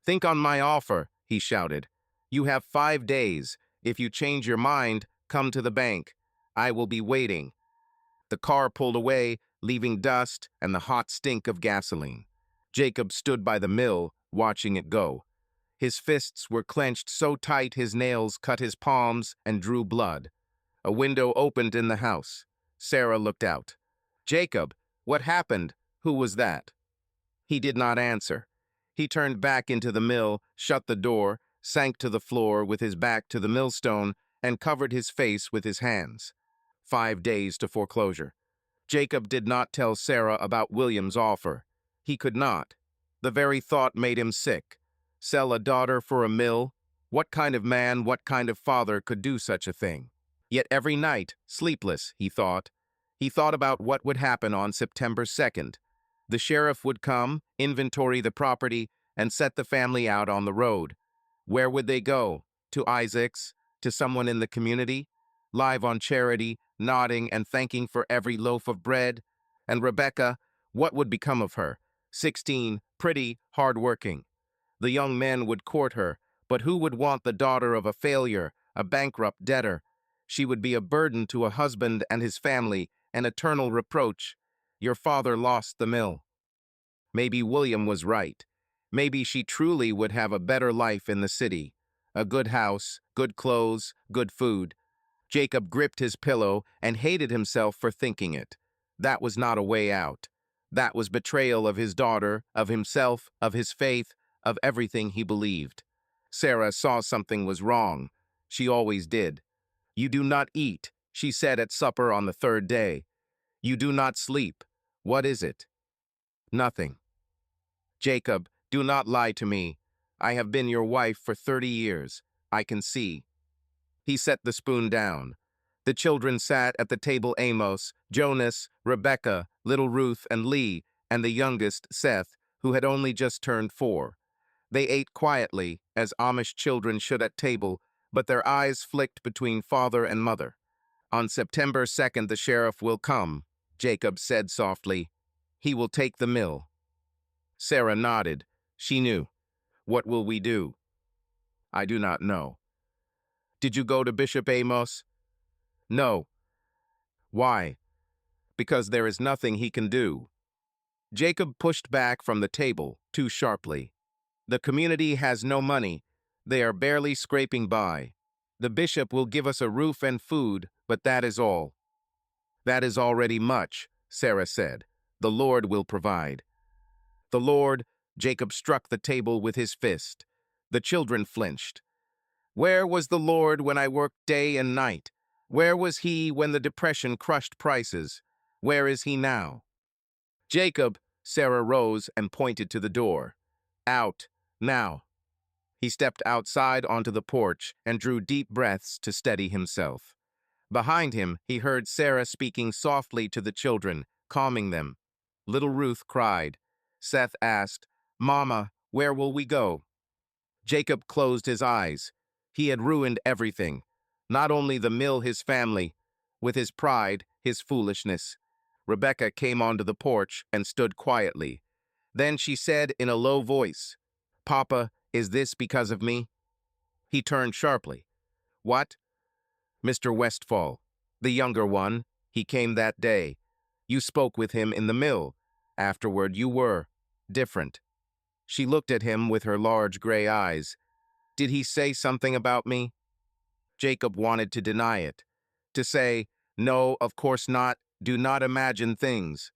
S3: Think on my offer, he shouted. You have 5 days. If you change your mind, come to the bank. I will be waiting. The car pulled away, leaving dust and the hot stink of gasoline. Jacob stood by the mill, watching it go. His fists were clenched so tight his nails cut his palms and drew blood. A window opened in the house. Sarah looked out. Jacob, what happened? Who was that? He did not answer. He turned back into the mill, shut the door, sank to the floor with his back to the millstone, and covered his face with his hands. 5 days to foreclosure. Jacob did not tell Sarah about William's offer. He could not. The very thought made him sick. Sell a daughter for a mill? What kind of man, what kind of father could do such a thing? Yet every night, sleepless, he thought. He thought about what would happen on September 2nd. The sheriff would come, inventory the property, and set the family out on the road. Where would they go? To Isaac's? To someone in the community? Live on charity, nodding and thanking for every loaf of bread? And Rebecca, what would become of her? 16, pretty, hard-working. The young men would court her, but who would want the daughter of a failure, a bankrupt debtor? She would be a burden to a husband and his family, an eternal reproach. Your father lost the mill. Maybe William was right. Maybe she truly would have a better life in the city. A good house, good clothes, good food. Jacob gripped his pillow and hated himself for thinking it. That was not a way out. That was betrayal of his daughter, of himself, of his faith, of everything he believed. Sarah saw something was wrong. She always did. You do not eat, she said at supper on the third day. You do not sleep. What is it? Nothing. Jacob, do not lie to me. I have been your wife for 30 years. I can see. He set the spoon down. The children sat at the table: Amos, Jonas, Rebecca, little Ruth, and Lee, and the youngest, Seth, who had only just turned 4. They ate quietly, as Amish children should at table, but their eyes flicked between father and mother. On September 2nd the sheriff will come, Jacob said softly. He will take the mill. Sarah nodded. She knew. What will we do? I do not know. Did you go to Bishop Amos? No. Why? Because there is nothing he can do. Jacob pushed back from the table too sharply. The community has no money. They are barely scraping by. The bishop will give us a roof and food, but that is all. That is already much, Sarah said. The Lord will provide. The Lord, Jacob struck the table with his fist. The children flinched. Where was the Lord when I worked day and night? Where was he when the depression crushed prices? Where is he now? Jacob, Sarah rose and pointed to the door. Out, now. He stepped outside onto the porch and drew deep breaths to steady himself. Behind him, he heard Sarah speaking softly to the children, calming them. Little Ruth cried. Seth asked, Mama, where will we go? Jacob closed his eyes. He had ruined everything. Not only the mill, his family. With his pride, his foolishness. Rebecca came onto the porch and stood quietly. Then she said in a low voice, Papa, is this because of me? He turned sharply. What? Mr. Westfall, the younger one. He came that day. You spoke with him in the mill. Afterward, you were different. She looked at him with her large gray eyes. Did he say something about me? Jacob wanted to deny it. To say, no, of course not, do not imagine things.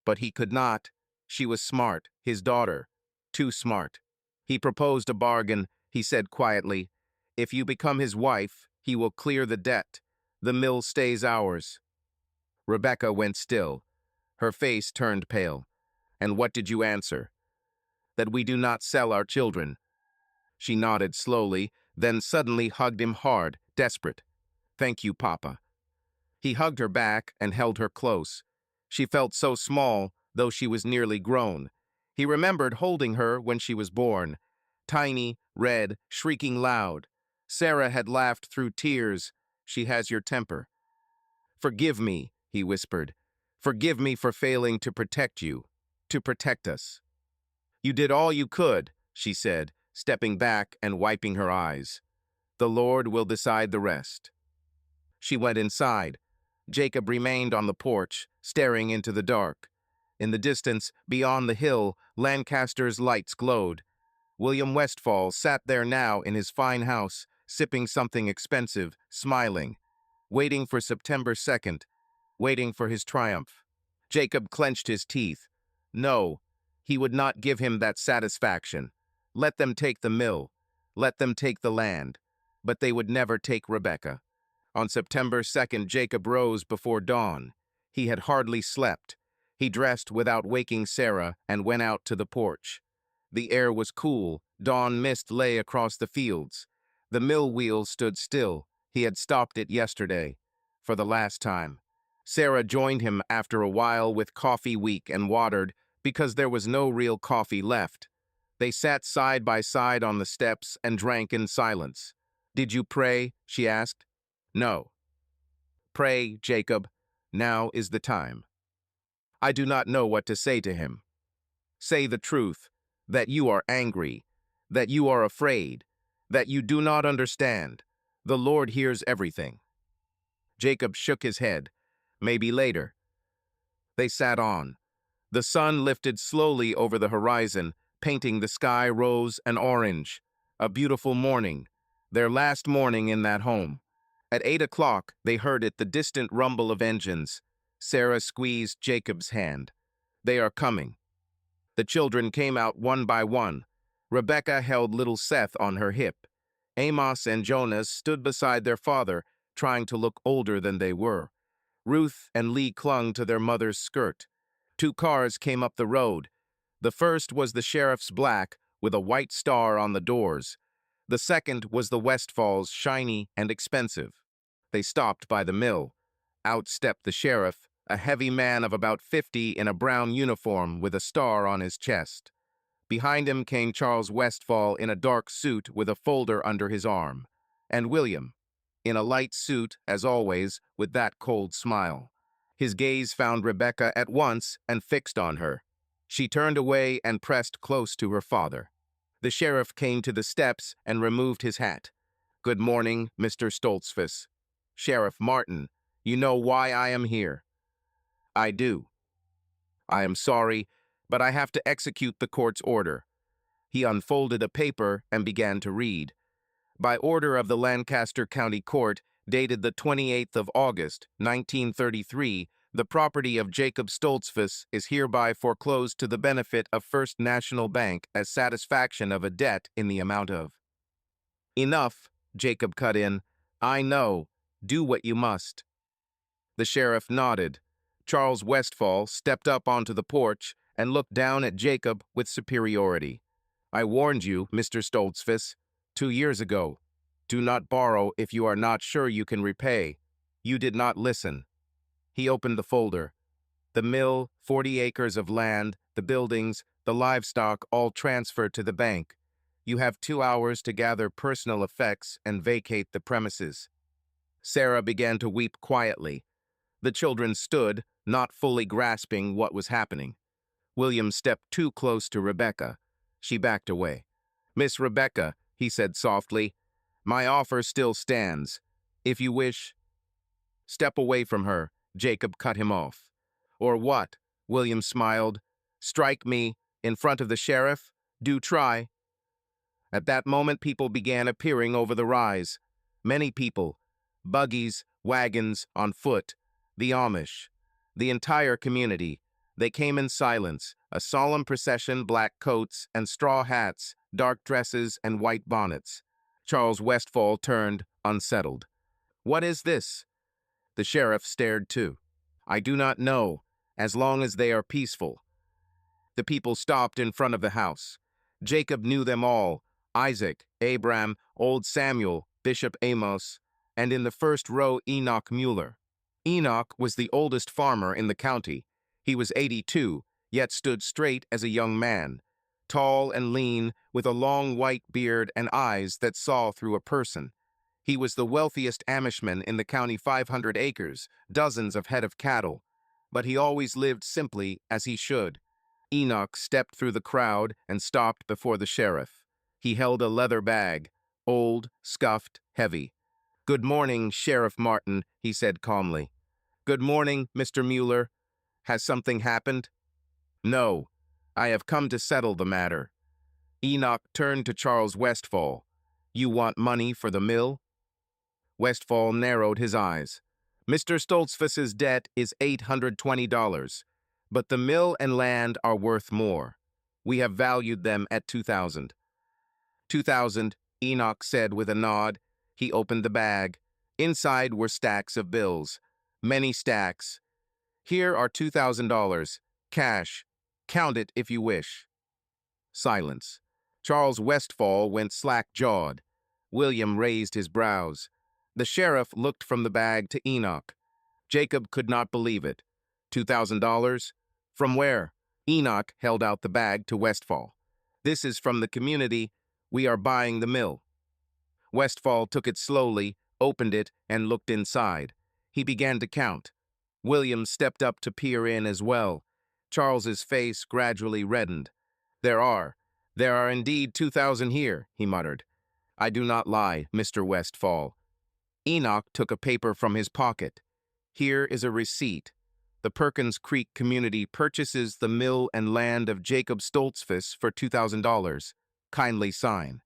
S3: But he could not. She was smart, his daughter. Too smart. He proposed a bargain. He said quietly, if you become his wife, he will clear the debt. The mill stays ours. Rebecca went still. Her face turned pale. And what did you answer? That we do not sell our children. She nodded slowly, then suddenly hugged him hard, desperate. Thank you, Papa. He hugged her back and held her close. She felt so small, though she was nearly grown. He remembered holding her when she was born. Tiny, red, shrieking loud. Sarah had laughed through tears. She has your temper. Forgive me, he whispered. Forgive me for failing to protect you, to protect us. You did all you could, she said, stepping back and wiping her eyes. The Lord will decide the rest. She went inside. Jacob remained on the porch, staring into the dark. In the distance, beyond the hill, Lancaster's lights glowed. William Westfall sat there now in his fine house, sipping something expensive, smiling, waiting for September 2nd, waiting for his triumph. Jacob clenched his teeth. No, he would not give him that satisfaction. Let them take the mill. Let them take the land. But they would never take Rebecca. On September 2nd, Jacob rose before dawn. He had hardly slept. He dressed without waking Sarah and went out to the porch. The air was cool. Dawn mist lay across the fields. The mill wheel stood still. He had stopped it yesterday, for the last time. Sarah joined him after a while with coffee weak and watered because there was no real coffee left. They sat side by side on the steps and drank in silence. "Did you pray?" she asked. "No." "Pray, Jacob. Now is the time." "I do not know what to say to him." "Say the truth, that you are angry, that you are afraid, that you do not understand. The Lord hears everything." Jacob shook his head. "Maybe later." They sat on. The sun lifted slowly over the horizon, painting the sky rose and orange. A beautiful morning, their last morning in that home. At 8 o'clock, they heard it, the distant rumble of engines. Sarah squeezed Jacob's hand. "They are coming." The children came out one by one. Rebecca held little Seth on her hip. Amos and Jonas stood beside their father, trying to look older than they were. Ruth and Lee clung to their mother's skirt. 2 cars came up the road. The first was the sheriff's black, with a white star on the doors. The second was the Westfall's, shiny and expensive. They stopped by the mill. Out stepped the sheriff, a heavy man of about 50 in a brown uniform with a star on his chest. Behind him came Charles Westfall in a dark suit with a folder under his arm, and William, in a light suit, as always, with that cold smile. His gaze found Rebecca at once and fixed on her. She turned away and pressed close to her father. The sheriff came to the steps and removed his hat. "Good morning, Mr. Stoltzfus." "Sheriff Martin, you know why I am here." "I do." "I am sorry, but I have to execute the court's order." He unfolded a paper and began to read. "By order of the Lancaster County Court, dated the 28th of August, 1933, the property of Jacob Stoltzfus is hereby foreclosed to the benefit of First National Bank as satisfaction of a debt in the amount of—" "Enough," Jacob cut in. "I know. Do what you must." The sheriff nodded. Charles Westfall stepped up onto the porch and looked down at Jacob with superiority. "I warned you, Mr. Stoltzfus, 2 years ago. Do not borrow if you are not sure you can repay. You did not listen." He opened the folder. The mill, 40 acres of land, the buildings, the livestock, all transferred to the bank. You have 2 hours to gather personal effects and vacate the premises. Sarah began to weep quietly. The children stood, not fully grasping what was happening. William stepped too close to Rebecca. She backed away. "Miss Rebecca," he said softly, "my offer still stands. If you wish—" "Step away from her," Jacob cut him off. "Or what?" William smiled. "Strike me, in front of the sheriff? Do try." At that moment, people began appearing over the rise. Many people. Buggies, wagons, on foot. The Amish. The entire community. They came in silence, a solemn procession, black coats and straw hats, dark dresses and white bonnets. Charles Westfall turned, unsettled. "What is this?" The sheriff stared too. "I do not know, as long as they are peaceful." The people stopped in front of the house. Jacob knew them all: Isaac, Abram, old Samuel, Bishop Amos, and in the first row Enoch Mueller. Enoch was the oldest farmer in the county. He was 82, yet stood straight as a young man, tall and lean, with a long white beard and eyes that saw through a person. He was the wealthiest Amishman in the county, 500 acres, dozens of head of cattle, but he always lived simply as he should. Enoch stepped through the crowd and stopped before the sheriff. He held a leather bag, old, scuffed, heavy. "Good morning, Sheriff Martin," he said calmly. "Good morning, Mr. Mueller. Has something happened?" "No. I have come to settle the matter." Enoch turned to Charles Westfall. "You want money for the mill?" Westfall narrowed his eyes. "Mr. Stoltzfus's debt is $820, but the mill and land are worth more. We have valued them at $2,000. $2,000, Enoch said with a nod. He opened the bag. Inside were stacks of bills. Many stacks. "Here are $2,000, cash. Count it if you wish." Silence. Charles Westfall went slack-jawed. William raised his brows. The sheriff looked from the bag to Enoch. Jacob could not believe it. $2,000? From where? Enoch held out the bag to Westfall. This is from the community. We are buying the mill. Westfall took it slowly, opened it, and looked inside. He began to count. William stepped up to peer in as well. Charles's face gradually reddened. There are indeed 2,000 here, he muttered. I do not lie, Mr. Westfall. Enoch took a paper from his pocket. Here is a receipt. The Perkins Creek community purchases the mill and land of Jacob Stoltzfus for $2,000. Kindly sign.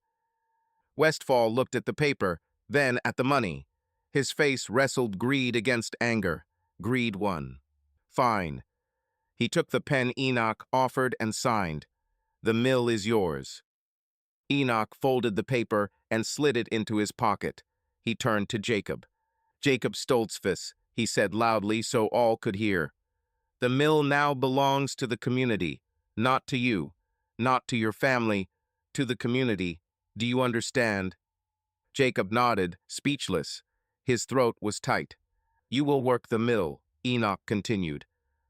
S3: Westfall looked at the paper, then at the money. His face wrestled greed against anger. Greed won. Fine. He took the pen Enoch offered and signed. The mill is yours. Enoch folded the paper and slid it into his pocket. He turned to Jacob. Jacob Stoltzfus, he said loudly so all could hear. The mill now belongs to the community, not to you, not to your family, to the community. Do you understand? Jacob nodded, speechless. His throat was tight. You will work the mill, Enoch continued,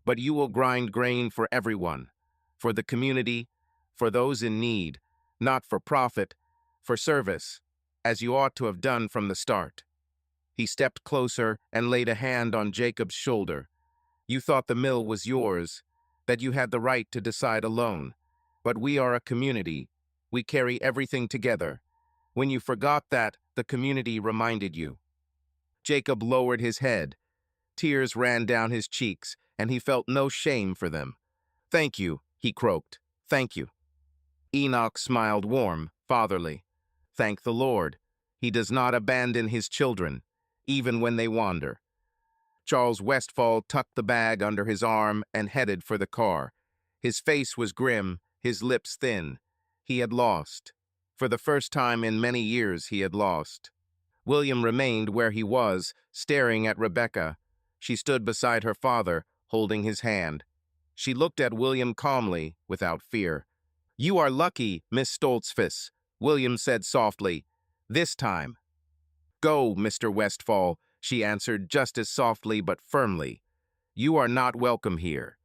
S3: but you will grind grain for everyone, for the community, for those in need, not for profit, for service, as you ought to have done from the start. He stepped closer and laid a hand on Jacob's shoulder. You thought the mill was yours, that you had the right to decide alone. But we are a community. We carry everything together. When you forgot that, the community reminded you. Jacob lowered his head. Tears ran down his cheeks, and he felt no shame for them. Thank you, he croaked. Thank you. Enoch smiled warm, fatherly. Thank the Lord. He does not abandon his children, even when they wander. Charles Westfall tucked the bag under his arm and headed for the car. His face was grim, his lips thin. He had lost. For the first time in many years, he had lost. William remained where he was, staring at Rebecca. She stood beside her father, holding his hand. She looked at William calmly, without fear. You are lucky, Miss Stoltzfus, William said softly. This time. Go, Mr. Westfall, she answered just as softly but firmly. You are not welcome here.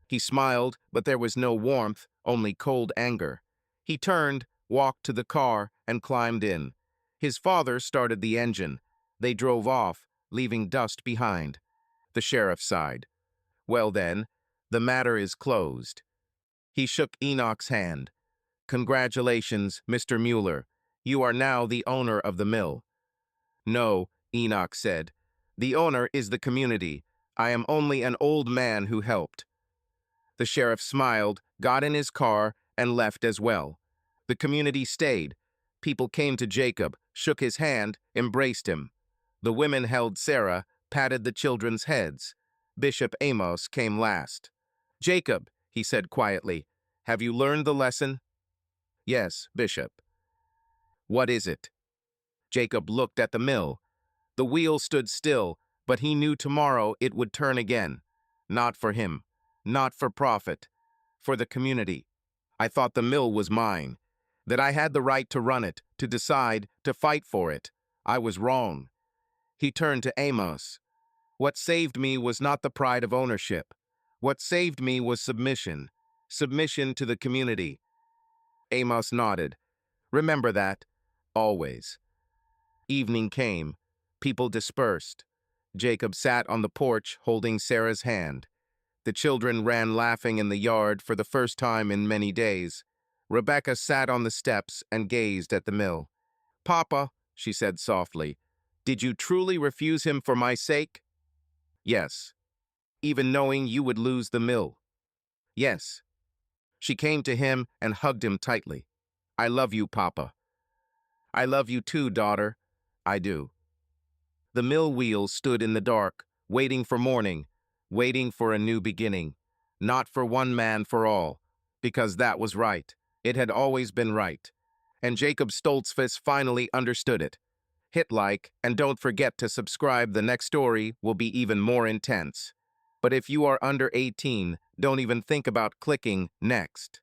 S3: He smiled, but there was no warmth, only cold anger. He turned, walked to the car, and climbed in. His father started the engine. They drove off, leaving dust behind. The sheriff sighed. Well then, the matter is closed. He shook Enoch's hand. Congratulations, Mr. Mueller. You are now the owner of the mill. No, Enoch said. The owner is the community. I am only an old man who helped. The sheriff smiled, got in his car, and left as well. The community stayed. People came to Jacob, shook his hand, embraced him. The women held Sarah, patted the children's heads. Bishop Amos came last. Jacob, he said quietly, have you learned the lesson? Yes, Bishop. What is it? Jacob looked at the mill. The wheel stood still, but he knew tomorrow it would turn again. Not for him, not for profit, for the community. I thought the mill was mine, that I had the right to run it, to decide, to fight for it. I was wrong. He turned to Amos. What saved me was not the pride of ownership. What saved me was submission, submission to the community. Amos nodded. Remember that, always. Evening came. People dispersed. Jacob sat on the porch holding Sarah's hand. The children ran laughing in the yard for the first time in many days. Rebecca sat on the steps and gazed at the mill. Papa, she said softly, did you truly refuse him for my sake? Yes. Even knowing you would lose the mill? Yes. She came to him and hugged him tightly. I love you, Papa. I love you too, daughter. I do. The mill wheels stood in the dark, waiting for morning, waiting for a new beginning. Not for one man for all, because that was right. It had always been right. And Jacob Stoltzfus finally understood it. Hit like, and don't forget to subscribe. The next story will be even more intense. But if you are under 18, don't even think about clicking next.